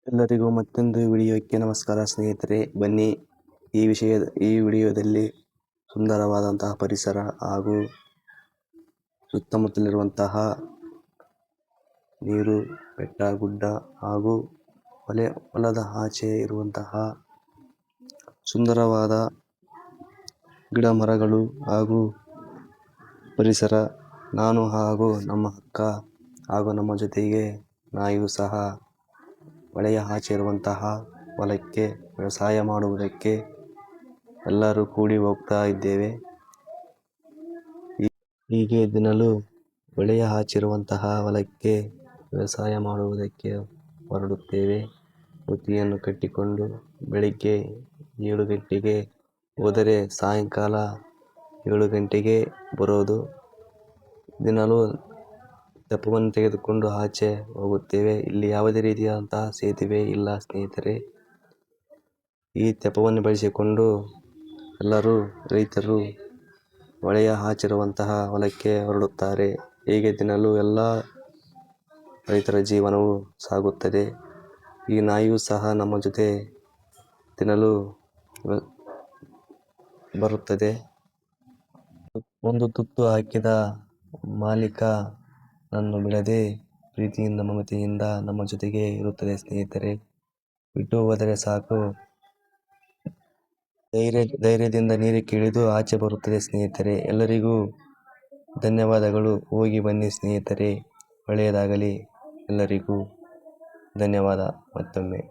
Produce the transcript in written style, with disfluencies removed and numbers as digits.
ಎಲ್ಲರಿಗೂ ಮತ್ತೊಂದು ವಿಡಿಯೋಕ್ಕೆ ನಮಸ್ಕಾರ ಸ್ನೇಹಿತರೆ. ಬನ್ನಿ ಈ ವಿಡಿಯೋದಲ್ಲಿ ಸುಂದರವಾದಂತಹ ಪರಿಸರ ಹಾಗೂ ಸುತ್ತಮುತ್ತಲಿರುವಂತಹ ನೀರು, ಬೆಟ್ಟ, ಗುಡ್ಡ ಹಾಗೂ ಹೊಲದ ಆಚೆ ಇರುವಂತಹ ಸುಂದರವಾದ ಗಿಡ ಮರಗಳು ಹಾಗೂ ಪರಿಸರ. ನಾನು ಹಾಗೂ ನಮ್ಮ ಅಕ್ಕ ಹಾಗೂ ನಮ್ಮ ಜೊತೆಗೆ ನಾಯಿಯು ಸಹ ಹೊಳೆಯ ಆಚೆ ಇರುವಂತಹ ಹೊಲಕ್ಕೆ ವ್ಯವಸಾಯ ಮಾಡುವುದಕ್ಕೆ ಎಲ್ಲರೂ ಕೂಡಿ ಹೋಗ್ತಾ ಇದ್ದೇವೆ. ಹೀಗೆ ದಿನಲೂ ಹೊಳೆಯ ಆಚೆರುವಂತಹ ಹೊಲಕ್ಕೆ ವ್ಯವಸಾಯ ಮಾಡುವುದಕ್ಕೆ ಹೊರಡುತ್ತೇವೆ. ಬುತ್ತಿಯನ್ನು ಕಟ್ಟಿಕೊಂಡು ಬೆಳಿಗ್ಗೆ 7 ಗಂಟೆಗೆ ಹೋದರೆ ಸಾಯಂಕಾಲ 7 ಗಂಟೆಗೆ ಬರೋದು. ದಿನಲೂ ತೆಪ್ಪವನ್ನು ತೆಗೆದುಕೊಂಡು ಆಚೆ ಹೋಗುತ್ತೇವೆ. ಇಲ್ಲಿ ಯಾವುದೇ ರೀತಿಯಾದಂತಹ ಸೇತುವೆ ಇಲ್ಲ ಸ್ನೇಹಿತರೆ. ಈ ತೆಪ್ಪವನ್ನು ಬಳಸಿಕೊಂಡು ಎಲ್ಲರೂ ರೈತರು ಹೊಳೆಯ ಆಚೆರುವಂತಹ ಹೊಲಕ್ಕೆ ಹೊರಡುತ್ತಾರೆ. ಹೀಗೆ ದಿನಲೂ ಎಲ್ಲ ರೈತರ ಜೀವನವು ಸಾಗುತ್ತದೆ. ಈ ನಾಯಿಯೂ ಸಹ ನಮ್ಮ ಜೊತೆ ದಿನಲೂ ಬರುತ್ತದೆ. ಒಂದು ತುತ್ತು ಹಾಕಿದ ಮಾಲೀಕ ನನ್ನು ಬಿಡದೆ ಪ್ರೀತಿಯಿಂದ ಮಮತೆಯಿಂದ ನಮ್ಮ ಜೊತೆಗೆ ಇರುತ್ತದೆ ಸ್ನೇಹಿತರೆ. ಬಿಟ್ಟು ಹೋದರೆ ಸಾಕು ಧೈರ್ಯದಿಂದ ನೀರಿಗೆ ಇಳಿದು ಆಚೆ ಬರುತ್ತದೆ ಸ್ನೇಹಿತರೆ. ಎಲ್ಲರಿಗೂ ಧನ್ಯವಾದಗಳು. ಹೋಗಿ ಬನ್ನಿ ಸ್ನೇಹಿತರೆ, ಒಳ್ಳೆಯದಾಗಲಿ. ಎಲ್ಲರಿಗೂ ಧನ್ಯವಾದ ಮತ್ತೊಮ್ಮೆ.